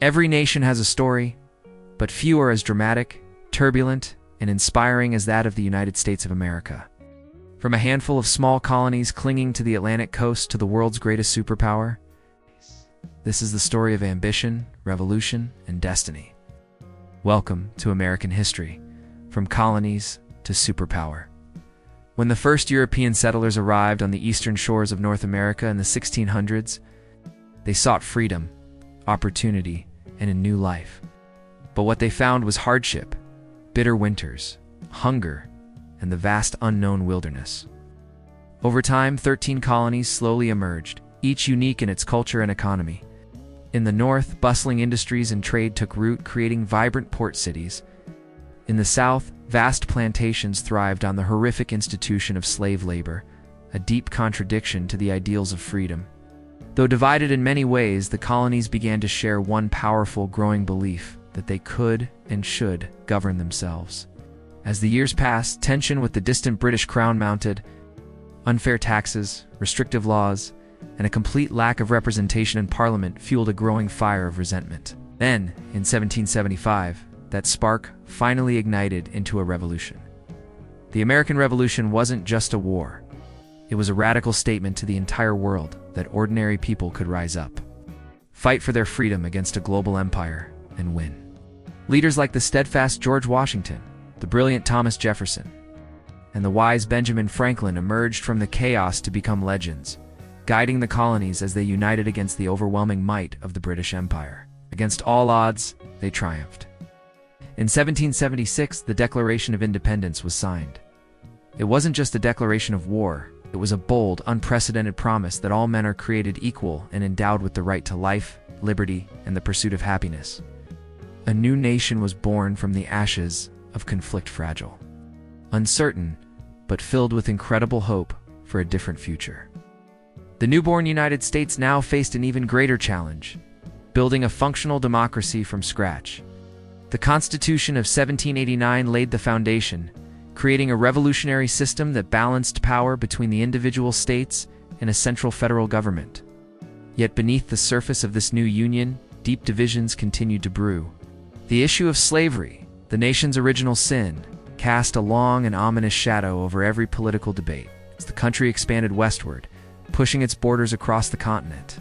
Every nation has a story, but few are as dramatic, turbulent, and inspiring as that of the United States of America. From a handful of small colonies clinging to the Atlantic coast to the world's greatest superpower, this is the story of ambition, revolution, and destiny. Welcome to American history, from colonies to superpower. When the first European settlers arrived on the eastern shores of North America in the 1600s, they sought freedom, opportunity, and a new life. But what they found was hardship, bitter winters, hunger, and the vast unknown wilderness. Over time, 13 colonies slowly emerged, each unique in its culture and economy. In the north, bustling industries and trade took root, creating vibrant port cities. In the south, vast plantations thrived on the horrific institution of slave labor, a deep contradiction to the ideals of freedom. Though divided in many ways, the colonies began to share one powerful, growing belief that they could and should govern themselves. As the years passed, tension with the distant British Crown mounted. Unfair taxes, restrictive laws, and a complete lack of representation in Parliament fueled a growing fire of resentment. Then, in 1775, that spark finally ignited into a revolution. The American Revolution wasn't just a war. It was a radical statement to the entire world that ordinary people could rise up, fight for their freedom against a global empire, and win. Leaders like the steadfast George Washington, the brilliant Thomas Jefferson, and the wise Benjamin Franklin emerged from the chaos to become legends, guiding the colonies as they united against the overwhelming might of the British Empire. Against all odds, they triumphed. In 1776, the Declaration of Independence was signed. It wasn't just a declaration of war, it was a bold, unprecedented promise that all men are created equal and endowed with the right to life, liberty, and the pursuit of happiness. A new nation was born from the ashes of conflict, fragile, uncertain, but filled with incredible hope for a different future. The newborn United States now faced an even greater challenge, building a functional democracy from scratch. The Constitution of 1789 laid the foundation, creating a revolutionary system that balanced power between the individual states and a central federal government. Yet beneath the surface of this new union, deep divisions continued to brew. The issue of slavery, the nation's original sin, cast a long and ominous shadow over every political debate as the country expanded westward, pushing its borders across the continent.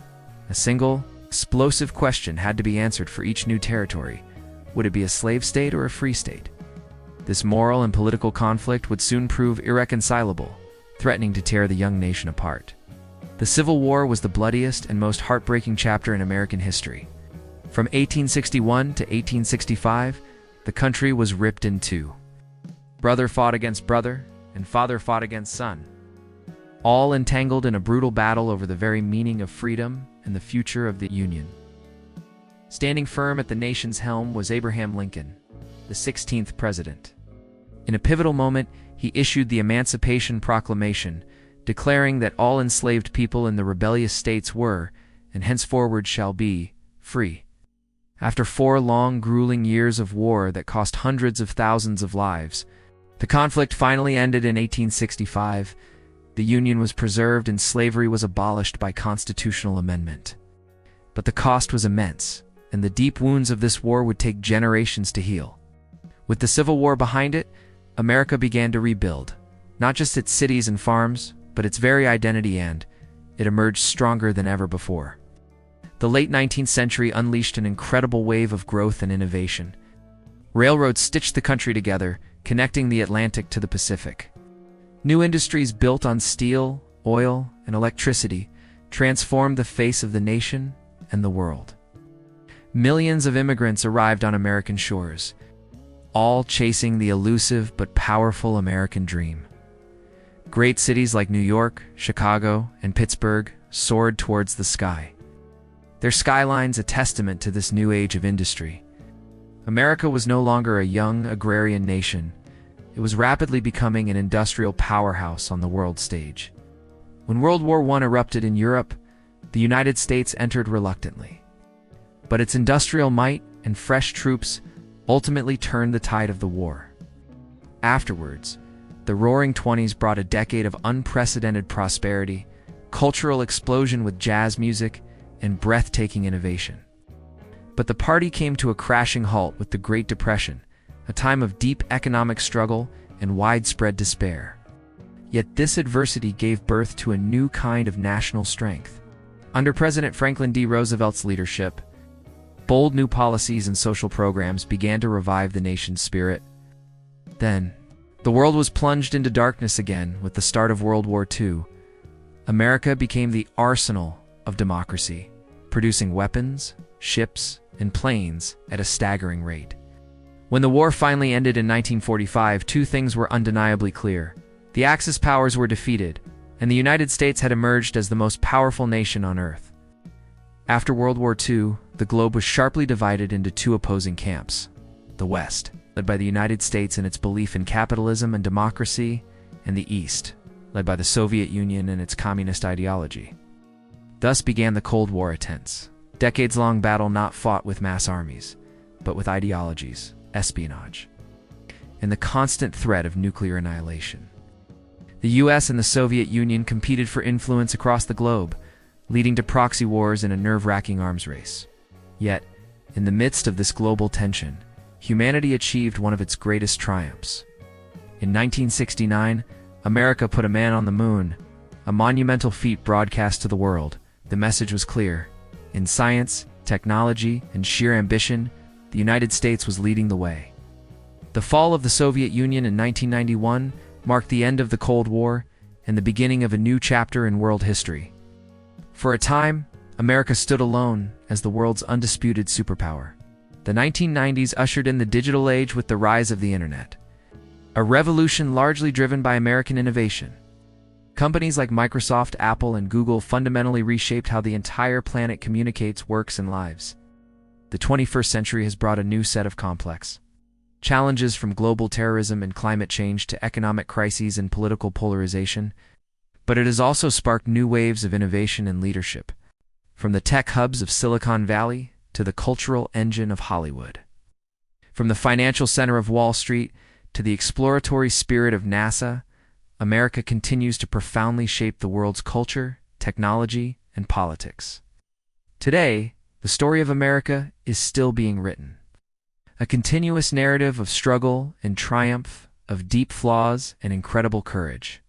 A single, explosive question had to be answered for each new territory. Would it be a slave state or a free state? This moral and political conflict would soon prove irreconcilable, threatening to tear the young nation apart. The Civil War was the bloodiest and most heartbreaking chapter in American history. From 1861 to 1865, the country was ripped in two. Brother fought against brother, and father fought against son, all entangled in a brutal battle over the very meaning of freedom and the future of the Union. Standing firm at the nation's helm was Abraham Lincoln, the 16th president. In a pivotal moment, he issued the Emancipation Proclamation, declaring that all enslaved people in the rebellious states were, and henceforward shall be, free. After 4 long, grueling years of war that cost hundreds of thousands of lives, the conflict finally ended in 1865. The Union was preserved and slavery was abolished by constitutional amendment. But the cost was immense, and the deep wounds of this war would take generations to heal. With the Civil War behind it, America began to rebuild, not just its cities and farms, but its very identity, and it emerged stronger than ever before. The late 19th century unleashed an incredible wave of growth and innovation. Railroads stitched the country together, connecting the Atlantic to the Pacific. New industries built on steel, oil, and electricity transformed the face of the nation and the world. Millions of immigrants arrived on American shores, all chasing the elusive but powerful American dream. Great cities like New York, Chicago, and Pittsburgh soared towards the sky, their skylines a testament to this new age of industry. America was no longer a young agrarian nation. It was rapidly becoming an industrial powerhouse on the world stage. When World War I erupted in Europe, the United States entered reluctantly. But its industrial might and fresh troops ultimately turned the tide of the war. Afterwards, the Roaring '20s brought a decade of unprecedented prosperity, cultural explosion with jazz music, and breathtaking innovation. But the party came to a crashing halt with the Great Depression, a time of deep economic struggle and widespread despair. Yet this adversity gave birth to a new kind of national strength. Under President Franklin D. Roosevelt's leadership, bold new policies and social programs began to revive the nation's spirit. Then, the world was plunged into darkness again with the start of World War II. America became the arsenal of democracy, producing weapons, ships, and planes at a staggering rate. When the war finally ended in 1945, two things were undeniably clear. The Axis powers were defeated, and the United States had emerged as the most powerful nation on Earth. After World War II, the globe was sharply divided into two opposing camps. The West, led by the United States and its belief in capitalism and democracy, and the East, led by the Soviet Union and its communist ideology. Thus began the Cold War, a tense, decades-long battle not fought with mass armies, but with ideologies, espionage, and the constant threat of nuclear annihilation. The US and the Soviet Union competed for influence across the globe, leading to proxy wars and a nerve-wracking arms race. Yet, in the midst of this global tension, humanity achieved one of its greatest triumphs. In 1969, America put a man on the moon, a monumental feat broadcast to the world. The message was clear. In science, technology, and sheer ambition, the United States was leading the way. The fall of the Soviet Union in 1991 marked the end of the Cold War and the beginning of a new chapter in world history. For a time, America stood alone as the world's undisputed superpower. The 1990s ushered in the digital age with the rise of the internet, a revolution largely driven by American innovation. Companies like Microsoft, Apple, and Google fundamentally reshaped how the entire planet communicates, works, and lives. The 21st century has brought a new set of complex challenges, from global terrorism and climate change to economic crises and political polarization, but it has also sparked new waves of innovation and leadership, from the tech hubs of Silicon Valley to the cultural engine of Hollywood. From the financial center of Wall Street to the exploratory spirit of NASA, America continues to profoundly shape the world's culture, technology, and politics. Today, the story of America is still being written. A continuous narrative of struggle and triumph, of deep flaws and incredible courage.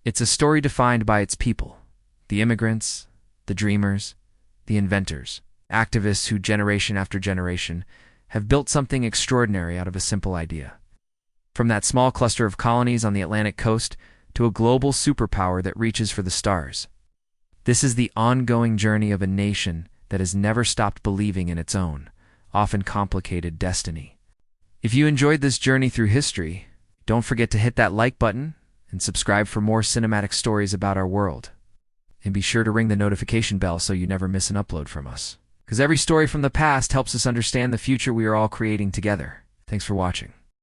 It's a story defined by its people, the immigrants, the dreamers, the inventors, activists who generation after generation have built something extraordinary out of a simple idea. From that small cluster of colonies on the Atlantic coast to a global superpower that reaches for the stars. This is the ongoing journey of a nation that has never stopped believing in its own, often complicated destiny. If you enjoyed this journey through history, don't forget to hit that like button and subscribe for more cinematic stories about our world. And be sure to ring the notification bell so you never miss an upload from us. Because every story from the past helps us understand the future we are all creating together. Thanks for watching.